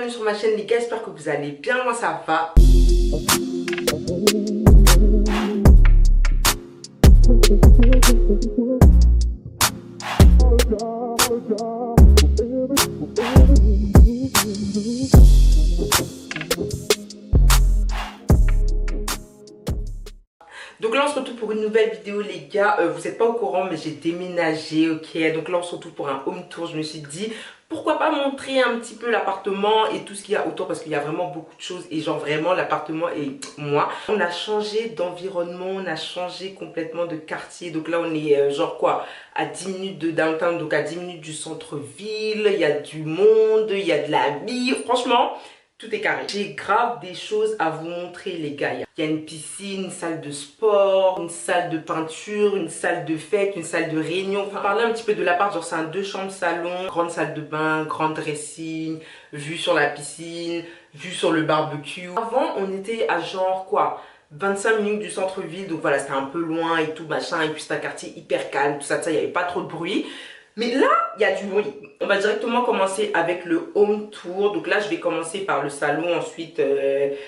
bienvenue sur ma chaîne les gars, j'espère que vous allez bien, moi ça va. Donc là on se retrouve pour une nouvelle vidéo les gars, vous n'êtes pas au courant mais j'ai déménagé, ok. Donc là on se retrouve pour un home tour, je me suis dit pourquoi pas montrer un petit peu l'appartement et tout ce qu'il y a autour parce qu'il y a vraiment beaucoup de choses et genre vraiment l'appartement et moi. On a changé d'environnement, on a changé complètement de quartier, donc là on est genre quoi, à 10 minutes de downtown, donc à 10 minutes du centre-ville, il y a du monde, il y a de la vie, franchement... Tout est carré. J'ai grave des choses à vous montrer les gars. Il y a une piscine, une salle de sport, une salle de peinture, une salle de fête, une salle de réunion. Enfin, parler un petit peu de l'appart, genre c'est un 2 chambres salon, grande salle de bain, grand dressing, vue sur la piscine, vue sur le barbecue. Avant on était à genre quoi, 25 minutes du centre-ville, donc voilà c'était un peu loin et tout machin, et puis c'est un quartier hyper calme, tout ça, il n'y avait pas trop de bruit. Mais là, il y a du bruit. On va directement commencer avec le home tour. Donc là, je vais commencer par le salon, ensuite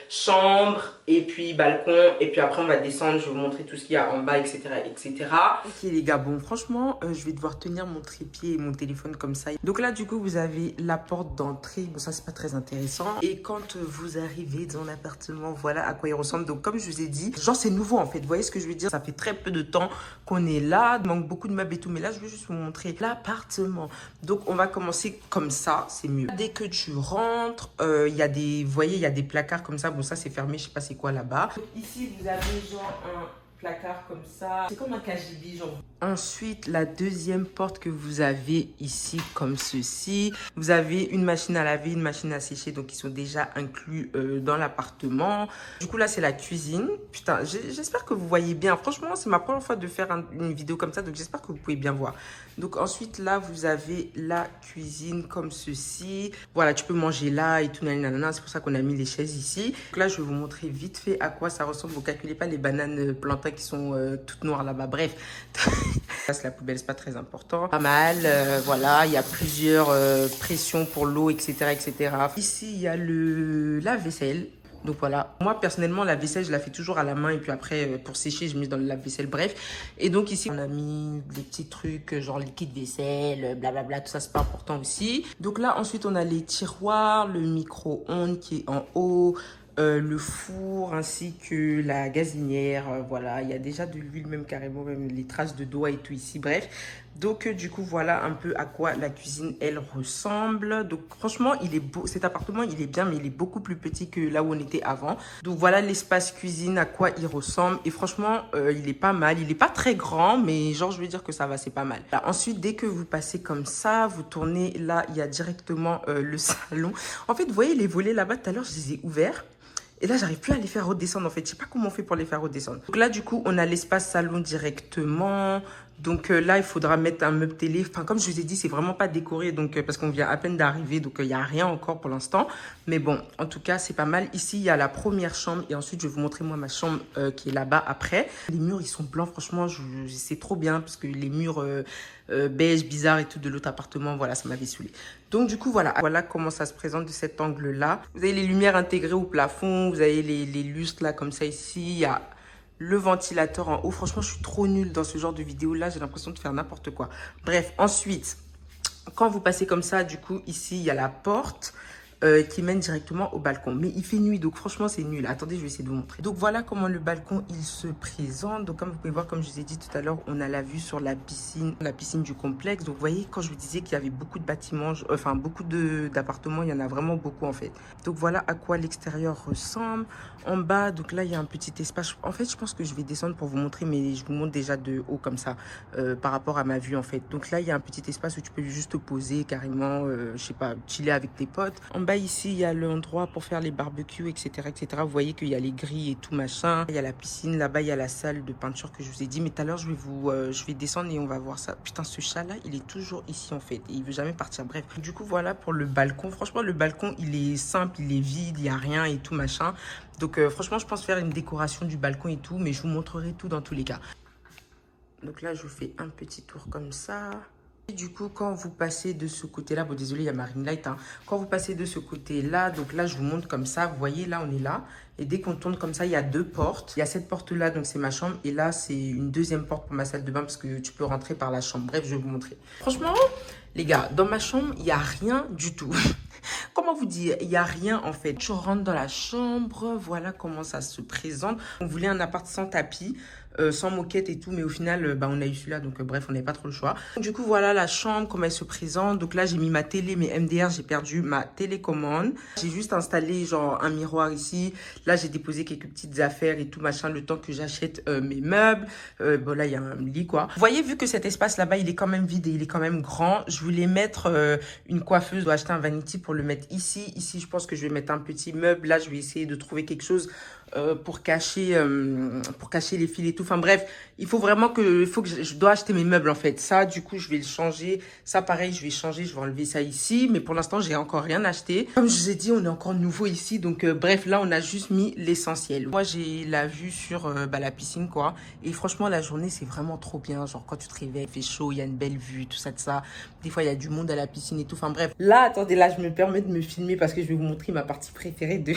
chambre, et puis balcon. Et puis après, on va descendre, je vais vous montrer tout ce qu'il y a en bas, etc. etc. Ok les gars, bon franchement, je vais devoir tenir mon trépied et mon téléphone comme ça. Donc là, du coup, vous avez la porte d'entrée. Bon, ça, c'est pas très intéressant. Et quand vous arrivez dans l'appartement, voilà à quoi il ressemble. Donc comme je vous ai dit, genre c'est nouveau en fait. Vous voyez ce que je veux dire? Ça fait très peu de temps qu'on est là. Il manque beaucoup de meubles et tout. Mais là, je veux juste vous montrer l'appartement. Donc on va commencer comme ça, c'est mieux. Dès que tu rentres, il y a des, vous voyez, il y a des placards comme ça. Bon, ça c'est fermé, je sais pas c'est quoi là-bas. Ici, vous avez genre un placard comme ça. C'est comme un KGB, genre. Ensuite, la deuxième porte que vous avez ici, comme ceci. Vous avez une machine à laver, une machine à sécher, donc ils sont déjà inclus dans l'appartement. Du coup, là, c'est la cuisine. Putain, j'espère que vous voyez bien. Franchement, c'est ma première fois de faire une vidéo comme ça, donc j'espère que vous pouvez bien voir. Donc ensuite, là, vous avez la cuisine comme ceci. Voilà, tu peux manger là et tout, nanana. C'est pour ça qu'on a mis les chaises ici. Donc là, je vais vous montrer vite fait à quoi ça ressemble. Vous calculez pas les bananes plantains qui sont toutes noires là-bas. Bref. Ça, c'est la poubelle, c'est pas très important. Pas mal, voilà, il y a plusieurs pressions pour l'eau, etc., etc. Ici, il y a le lave-vaisselle. Donc voilà, moi personnellement la vaisselle je la fais toujours à la main et puis après pour sécher je mets dans le lave-vaisselle, bref. Et donc ici on a mis des petits trucs genre liquide vaisselle, blablabla, tout ça c'est pas important aussi. Donc là ensuite on a les tiroirs, le micro-ondes qui est en haut, le four ainsi que la gazinière, voilà, il y a déjà de l'huile même carrément, même les traces de doigts et tout ici, bref. Donc du coup voilà un peu à quoi la cuisine elle ressemble. Donc franchement il est beau, cet appartement il est bien mais il est beaucoup plus petit que là où on était avant. Donc voilà l'espace cuisine à quoi il ressemble et franchement il est pas mal, il est pas très grand mais genre je veux dire que ça va, c'est pas mal. Là, ensuite dès que vous passez comme ça, vous tournez là, il y a directement le salon. En fait vous voyez les volets là-bas tout à l'heure je les ai ouverts. Et là, j'arrive plus à les faire redescendre en fait. Je sais pas comment on fait pour les faire redescendre. Donc là, du coup, on a l'espace salon directement. Donc là, il faudra mettre un meuble télé. Enfin, comme je vous ai dit, c'est vraiment pas décoré. Donc, parce qu'on vient à peine d'arriver. Donc, il n'y a rien encore pour l'instant. Mais bon, en tout cas, c'est pas mal. Ici, il y a la première chambre. Et ensuite, je vais vous montrer moi ma chambre qui est là-bas après. Les murs, ils sont blancs. Franchement, c'est trop bien. Parce que les murs beige, bizarre et tout de l'autre appartement, voilà, ça m'avait saoulé. Donc, du coup, voilà comment ça se présente de cet angle-là. Vous avez les lumières intégrées au plafond. Vous avez les lustres là, comme ça ici. Il y a le ventilateur en haut. Franchement, je suis trop nulle dans ce genre de vidéo là. J'ai l'impression de faire n'importe quoi. Bref, ensuite, quand vous passez comme ça, du coup, ici, il y a la porte qui mène directement au balcon. Mais il fait nuit, donc franchement, c'est nul. Attendez, je vais essayer de vous montrer. Donc, voilà comment le balcon, il se présente. Donc, comme vous pouvez voir, comme je vous ai dit tout à l'heure, on a la vue sur la piscine du complexe. Donc, vous voyez, quand je vous disais qu'il y avait beaucoup de bâtiments, enfin, beaucoup d'appartements, il y en a vraiment beaucoup, en fait. Donc, voilà à quoi l'extérieur ressemble. En bas, donc là, il y a un petit espace. En fait, je pense que je vais descendre pour vous montrer, mais je vous montre déjà de haut, comme ça, par rapport à ma vue, en fait. Donc, là, il y a un petit espace où tu peux juste te poser, carrément, je sais pas, chiller avec tes potes. En bas, ici, il y a l'endroit pour faire les barbecues, etc., etc. Vous voyez qu'il y a les grilles et tout, machin. Il y a la piscine. Là-bas, il y a la salle de peinture que je vous ai dit. Mais tout à l'heure, je vais descendre et on va voir ça. Putain, ce chat-là, il est toujours ici, en fait. Et il veut jamais partir. Bref. Du coup, voilà pour le balcon. Franchement, le balcon, il est simple, il est vide, il n'y a rien et tout, machin. Donc, franchement, je pense faire une décoration du balcon et tout. Mais je vous montrerai tout dans tous les cas. Donc là, je vous fais un petit tour comme ça. Et du coup, quand vous passez de ce côté-là, bon désolé, il y a ma ring light, hein. Quand vous passez de ce côté-là, donc là, je vous montre comme ça, vous voyez, là, on est là. Et dès qu'on tourne comme ça, il y a deux portes. Il y a cette porte-là, donc c'est ma chambre. Et là, c'est une deuxième porte pour ma salle de bain parce que tu peux rentrer par la chambre. Bref, je vais vous montrer. Franchement, les gars, dans ma chambre, il n'y a rien du tout. Comment vous dire? Il n'y a rien en fait. Je rentre dans la chambre, voilà comment ça se présente. On voulait un appart sans tapis, sans moquette et tout, mais au final, on a eu celui-là, donc bref, on n'avait pas trop le choix. Donc, du coup, voilà la chambre, comment elle se présente. Donc là, j'ai mis ma télé, mes MDR, j'ai perdu ma télécommande. J'ai juste installé genre un miroir ici. Là, j'ai déposé quelques petites affaires et tout machin, le temps que j'achète mes meubles. Bon, là, il y a un lit, quoi. Vous voyez, vu que cet espace là-bas, il est quand même vide et il est quand même grand, je voulais mettre une coiffeuse. Je dois acheter un vanity pour le mettre ici. Ici, je pense que je vais mettre un petit meuble. Là, je vais essayer de trouver quelque chose pour cacher les fils et tout. Enfin bref, il faut que je dois acheter mes meubles en fait. Ça, du coup, je vais le changer. Ça, pareil, je vais changer. Je vais enlever ça ici. Mais pour l'instant, j'ai encore rien acheté. Comme je vous ai dit, on est encore nouveau ici. Donc bref, là, on a juste mis l'essentiel. Moi, j'ai la vue sur la piscine, quoi. Et franchement, la journée, c'est vraiment trop bien. Genre, quand tu te réveilles, il fait chaud, il y a une belle vue, tout ça, de ça. Des fois, il y a du monde à la piscine et tout. Enfin bref. Là, attendez, là, je me permets de me filmer parce que je vais vous montrer ma partie préférée de...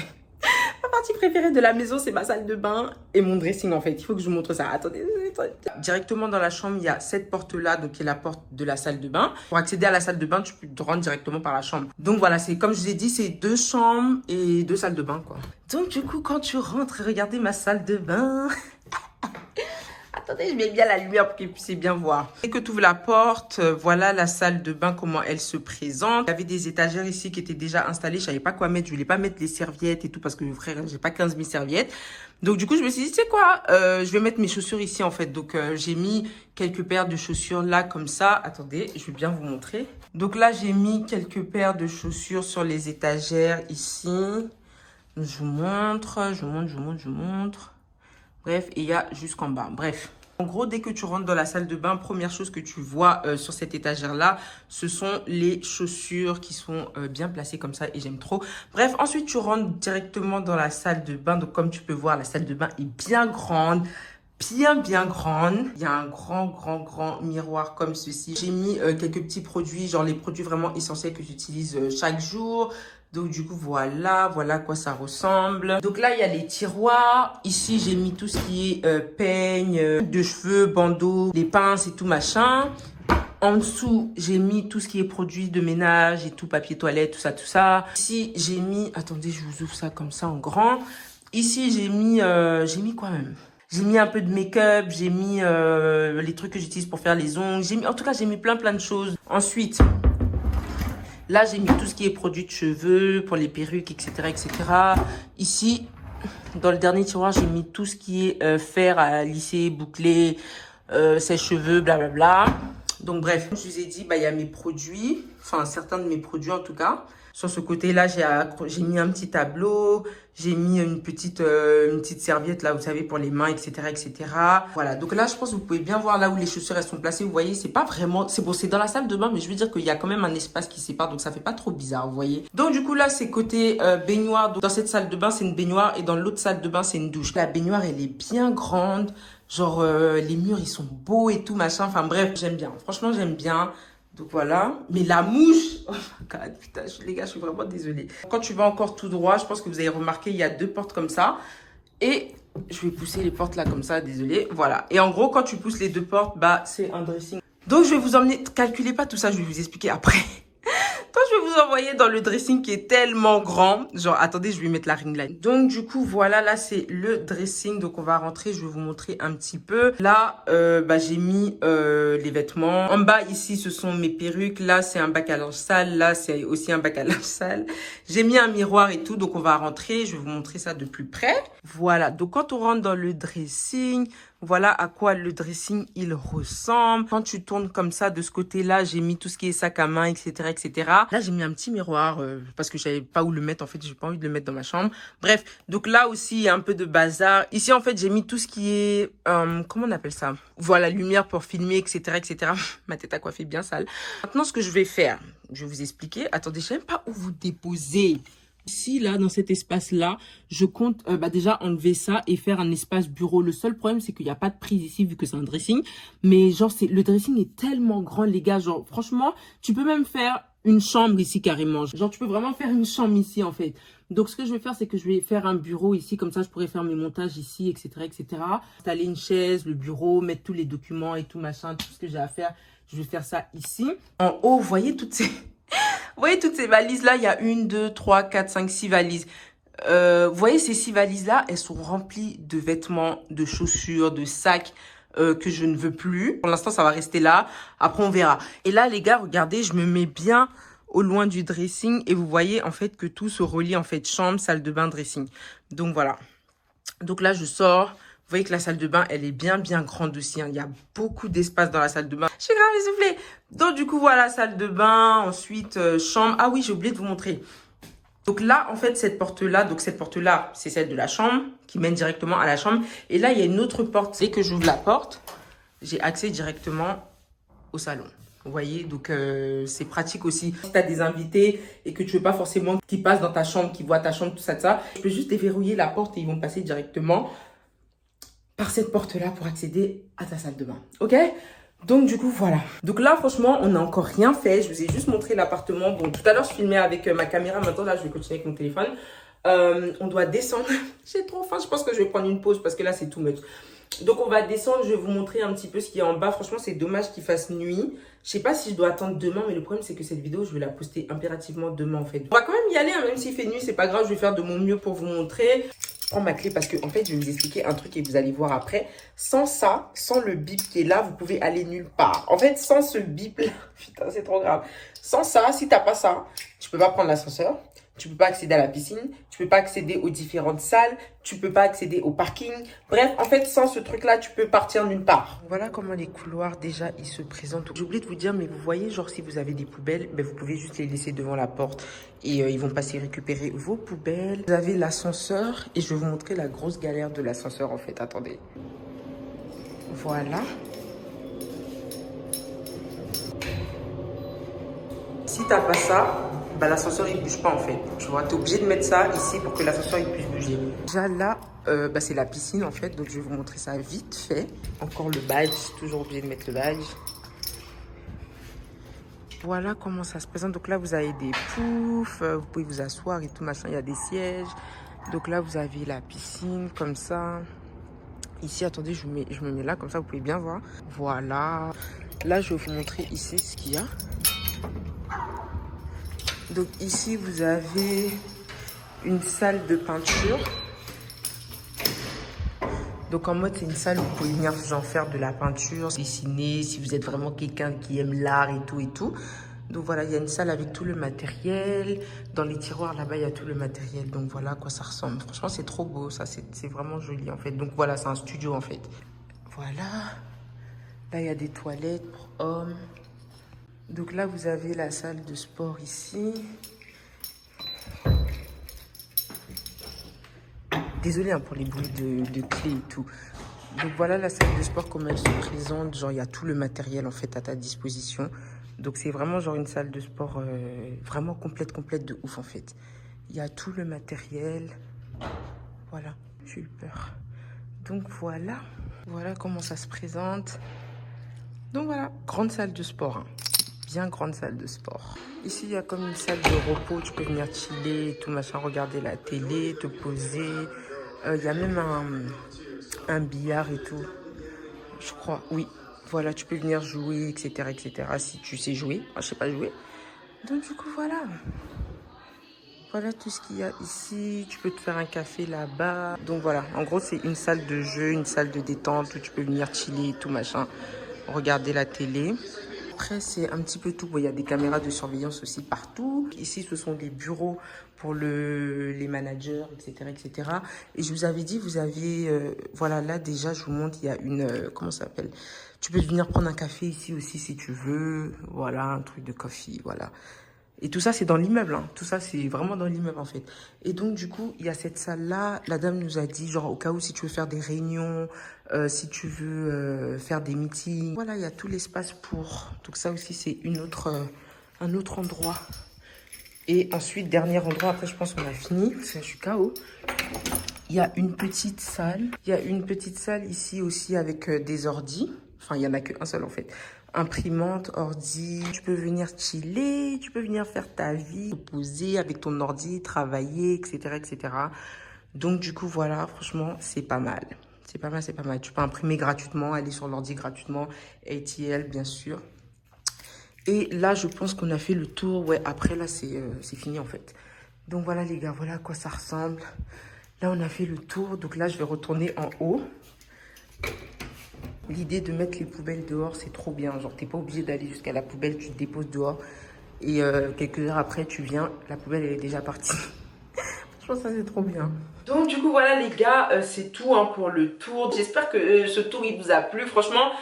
Ma partie préférée de la maison, c'est ma salle de bain et mon dressing en fait. Il faut que je vous montre ça. Attendez. Directement dans la chambre, il y a cette porte-là, donc qui est la porte de la salle de bain. Pour accéder à la salle de bain, tu peux te rendre directement par la chambre. Donc voilà, c'est comme je vous ai dit, c'est 2 chambres et 2 salles de bain quoi. Donc du coup, quand tu rentres, regardez ma salle de bain. Attendez, je mets bien la lumière pour que vous puissiez bien voir. Dès que tu ouvres la porte, voilà la salle de bain, comment elle se présente. Il y avait des étagères ici qui étaient déjà installées. Je savais pas quoi mettre. Je voulais pas mettre les serviettes et tout parce que frère, j'ai pas 15 000 serviettes. Donc du coup, je me suis dit, c'est quoi je vais mettre mes chaussures ici en fait. Donc j'ai mis quelques paires de chaussures là comme ça. Attendez, je vais bien vous montrer. Donc là, j'ai mis quelques paires de chaussures sur les étagères ici. Je vous montre, je vous montre. Bref, et il y a jusqu'en bas. Bref. En gros, dès que tu rentres dans la salle de bain, première chose que tu vois sur cette étagère-là, ce sont les chaussures qui sont bien placées comme ça et j'aime trop. Bref, ensuite, tu rentres directement dans la salle de bain. Donc, comme tu peux voir, la salle de bain est bien grande. Bien grande. Il y a un grand miroir comme ceci. J'ai mis quelques petits produits, genre les produits vraiment essentiels que j'utilise chaque jour. Donc du coup voilà à quoi ça ressemble. Donc là il y a les tiroirs. Ici j'ai mis tout ce qui est peigne, de cheveux, bandeaux, les pinces et tout machin. En dessous j'ai mis tout ce qui est produits de ménage et tout, papier toilette, tout ça. Ici j'ai mis, attendez je vous ouvre ça comme ça en grand. Ici j'ai mis quoi même? J'ai mis un peu de make-up, j'ai mis les trucs que j'utilise pour faire les ongles. En tout cas j'ai mis plein de choses. Ensuite... Là, j'ai mis tout ce qui est produits de cheveux, pour les perruques, etc. Ici, dans le dernier tiroir, j'ai mis tout ce qui est fer à lisser, boucler, sèche-cheveux, blablabla. Donc bref, comme je vous ai dit, il y a mes produits, enfin certains de mes produits en tout cas. Sur ce côté-là, j'ai mis un petit tableau, j'ai mis une petite serviette là, vous savez, pour les mains, etc. Voilà, donc là, je pense que vous pouvez bien voir là où les chaussures elles sont placées. Vous voyez, c'est pas vraiment, c'est bon, c'est dans la salle de bain, mais je veux dire qu'il y a quand même un espace qui sépare, donc ça fait pas trop bizarre, vous voyez. Donc du coup là, c'est côté baignoire. Donc, dans cette salle de bain, c'est une baignoire et dans l'autre salle de bain, c'est une douche. La baignoire, elle est bien grande. Genre, les murs, ils sont beaux et tout, machin. Enfin, bref, j'aime bien. Franchement, j'aime bien. Donc, voilà. Mais la mouche... Oh, my God, putain, les gars, je suis vraiment désolée. Quand tu vas encore tout droit, je pense que vous avez remarqué, il y a 2 portes comme ça. Et je vais pousser les portes là comme ça, désolée. Voilà. Et en gros, quand tu pousses les 2 portes, c'est un dressing. Donc, je vais vous emmener... Calculez pas tout ça, je vais vous expliquer après. Quand je vais vous envoyer dans le dressing qui est tellement grand. Genre, attendez, je vais mettre la ring light. Donc, du coup, voilà, là, c'est le dressing. Donc, on va rentrer, je vais vous montrer un petit peu. Là, j'ai mis les vêtements. En bas, ici, ce sont mes perruques. Là, c'est un bac à linge sale. Là, c'est aussi un bac à linge sale. J'ai mis un miroir et tout. Donc, on va rentrer. Je vais vous montrer ça de plus près. Voilà. Donc, quand on rentre dans le dressing... Voilà à quoi le dressing, il ressemble. Quand tu tournes comme ça, de ce côté-là, j'ai mis tout ce qui est sac à main, etc. Là, j'ai mis un petit miroir parce que je savais pas où le mettre. En fait, j'ai pas envie de le mettre dans ma chambre. Bref, donc là aussi, il y a un peu de bazar. Ici, en fait, j'ai mis tout ce qui est... comment on appelle ça? Voilà, lumière pour filmer, etc. Ma tête à coiffer bien sale. Maintenant, ce que je vais faire, je vais vous expliquer. Attendez, je sais même pas où vous déposer. Ici, là, dans cet espace-là, je compte déjà enlever ça et faire un espace bureau. Le seul problème, c'est qu'il n'y a pas de prise ici vu que c'est un dressing. Mais genre, le dressing est tellement grand, les gars. Genre, franchement, tu peux même faire une chambre ici carrément. Genre, tu peux vraiment faire une chambre ici, en fait. Donc, ce que je vais faire, c'est que je vais faire un bureau ici. Comme ça, je pourrais faire mes montages ici, etc., etc. Installer une chaise, le bureau, mettre tous les documents et tout, machin, tout ce que j'ai à faire. Je vais faire ça ici. En haut, vous voyez toutes ces... Vous voyez toutes ces valises-là, il y a 1, 2, 3, 4, 5, 6 valises. Vous voyez ces 6 valises-là, elles sont remplies de vêtements, de chaussures, de sacs que je ne veux plus. Pour l'instant, ça va rester là. Après, on verra. Et là, les gars, regardez, je me mets bien au loin du dressing. Et vous voyez, en fait, que tout se relie, en fait, chambre, salle de bain, dressing. Donc, voilà. Donc là, je sors. Vous voyez que la salle de bain, elle est bien grande aussi. Hein. Il y a beaucoup d'espace dans la salle de bain. Je suis grave essoufflée. Donc, du coup, voilà, salle de bain. Ensuite, chambre. Ah oui, j'ai oublié de vous montrer. Donc là, en fait, cette porte-là, c'est celle de la chambre qui mène directement à la chambre. Et là, il y a une autre porte. Dès que j'ouvre la porte, j'ai accès directement au salon. Vous voyez, donc c'est pratique aussi. Si tu as des invités et que tu veux pas forcément qu'ils passent dans ta chambre, qu'ils voient ta chambre, tout ça, je peux juste déverrouiller la porte et ils vont passer directement par cette porte-là pour accéder à ta salle de bain. Ok? Donc, du coup, voilà. Donc là, franchement, on n'a encore rien fait. Je vous ai juste montré l'appartement. Bon, tout à l'heure, je filmais avec ma caméra. Maintenant, là, je vais continuer avec mon téléphone. On doit descendre. J'ai trop faim. Je pense que je vais prendre une pause parce que là, c'est tout much. Donc, on va descendre. Je vais vous montrer un petit peu ce qu'il y a en bas. Franchement, c'est dommage qu'il fasse nuit. Je sais pas si je dois attendre demain, mais le problème, c'est que cette vidéo, je vais la poster impérativement demain, en fait. On va quand même y aller, hein, même s'il fait nuit. C'est pas grave. Je vais faire de mon mieux pour vous montrer. Je prends ma clé parce que, en fait, je vais vous expliquer un truc et vous allez voir après. Sans ça, sans le bip qui est là, vous pouvez aller nulle part. En fait, sans ce bip là, putain, c'est trop grave. Sans ça, si t'as pas ça, tu peux pas prendre l'ascenseur. Tu peux pas accéder à la piscine, tu peux pas accéder aux différentes salles, tu peux pas accéder au parking. Bref, en fait, sans ce truc-là, tu peux partir nulle part. Voilà comment les couloirs, déjà, ils se présentent. J'ai oublié de vous dire, mais vous voyez, genre, si vous avez des poubelles, ben, vous pouvez juste les laisser devant la porte et ils vont passer récupérer vos poubelles. Vous avez l'ascenseur et je vais vous montrer la grosse galère de l'ascenseur, en fait. Attendez. Voilà. Si t'as pas ça, bah, l'ascenseur il bouge pas en fait. Tu vois, t'es obligé de mettre ça ici pour que l'ascenseur il puisse bouger. Déjà là, c'est la piscine en fait, donc je vais vous montrer ça vite fait. Encore le badge, toujours obligé de mettre le badge. Voilà comment ça se présente. Donc là, vous avez des poufs, vous pouvez vous asseoir et tout machin. Il y a des sièges. Donc là, vous avez la piscine comme ça. Ici, attendez, je me mets là comme ça, vous pouvez bien voir. Voilà. Là, je vais vous montrer ici ce qu'il y a. Donc ici, vous avez une salle de peinture. Donc en mode, c'est une salle où vous pouvez venir genre, faire de la peinture, dessiner, si vous êtes vraiment quelqu'un qui aime l'art et tout et tout. Donc voilà, il y a une salle avec tout le matériel. Dans les tiroirs, là-bas, il y a tout le matériel. Donc voilà à quoi ça ressemble. Franchement, c'est trop beau, ça. C'est vraiment joli, en fait. Donc voilà, c'est un studio, en fait. Voilà. Là, il y a des toilettes pour hommes. Donc là, vous avez la salle de sport ici. Désolée hein, pour les bruits de clés et tout. Donc voilà la salle de sport comme elle se présente. Genre, il y a tout le matériel, en fait, à ta disposition. Donc c'est vraiment genre une salle de sport vraiment complète de ouf, en fait. Il y a tout le matériel. Voilà, j'ai eu peur. Donc voilà. Voilà comment ça se présente. Donc voilà, grande salle de sport. Hein. Bien grande salle de sport. Ici, il y a comme une salle de repos. Tu peux venir chiller, tout machin, regarder la télé, te poser. Il y a même un billard et tout. Je crois, oui. Voilà, tu peux venir jouer, etc., etc. Si tu sais jouer. Moi, je sais pas jouer. Donc, du coup, voilà. Voilà tout ce qu'il y a ici. Tu peux te faire un café là-bas. Donc, voilà. En gros, c'est une salle de jeu, une salle de détente où tu peux venir chiller, tout machin. Regarder la télé. Après, c'est un petit peu tout. Bon, il y a des caméras de surveillance aussi partout. Ici, ce sont des bureaux pour les managers, etc., etc. Et je vous avais dit, vous avez... voilà, là, déjà, je vous montre, il y a une... comment ça s'appelle? Tu peux venir prendre un café ici aussi si tu veux. Voilà, un truc de coffee, voilà. Et tout ça, c'est dans l'immeuble. Hein. Tout ça, c'est vraiment dans l'immeuble, en fait. Et donc, du coup, il y a cette salle-là. La dame nous a dit, genre, au cas où, si tu veux faire des réunions, si tu veux faire des meetings. Voilà, il y a tout l'espace pour. Donc, ça aussi, c'est un autre endroit Et ensuite, dernier endroit, après je pense qu'on a fini, parce que je suis KO. Il y a une petite salle. Il y a une petite salle ici aussi avec des ordis. Enfin, il n'y en a qu'un seul en fait. Imprimante, ordi. Tu peux venir chiller, tu peux venir faire ta vie, te poser avec ton ordi, travailler, etc., etc. Donc du coup, voilà, franchement, c'est pas mal. C'est pas mal, c'est pas mal. Tu peux imprimer gratuitement, aller sur l'ordi gratuitement. ATL, bien sûr. Et là, je pense qu'on a fait le tour. Ouais, après, là, c'est fini, en fait. Donc, voilà, les gars, voilà à quoi ça ressemble. Là, on a fait le tour. Donc là, je vais retourner en haut. L'idée de mettre les poubelles dehors, c'est trop bien. Genre, t'es pas obligé d'aller jusqu'à la poubelle. Tu te déposes dehors. Et quelques heures après, tu viens. La poubelle, elle est déjà partie. Je pense que ça, c'est trop bien. Donc du coup voilà les gars, c'est tout hein, pour le tour. J'espère que ce tour il vous a plu. Franchement,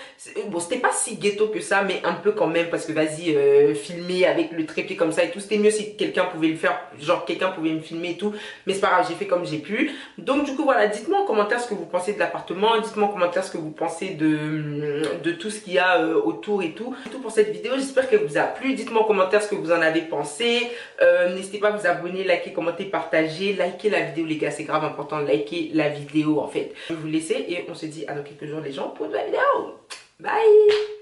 bon c'était pas si ghetto que ça, mais un peu quand même parce que vas-y, filmer avec le trépied comme ça et tout. C'était mieux si quelqu'un pouvait le faire, genre quelqu'un pouvait me filmer et tout. Mais c'est pas grave, j'ai fait comme j'ai pu. Donc du coup voilà, dites-moi en commentaire ce que vous pensez de l'appartement. Dites-moi en commentaire ce que vous pensez de tout ce qu'il y a autour et tout. C'est tout pour cette vidéo, j'espère qu'elle vous a plu. Dites-moi en commentaire ce que vous en avez pensé. N'hésitez pas à vous abonner, liker, commenter, partager. Likez la vidéo les gars, c'est grave important, liker la vidéo en fait. Je vais vous laisser et on se dit à dans quelques jours les gens pour une nouvelle vidéo. Bye.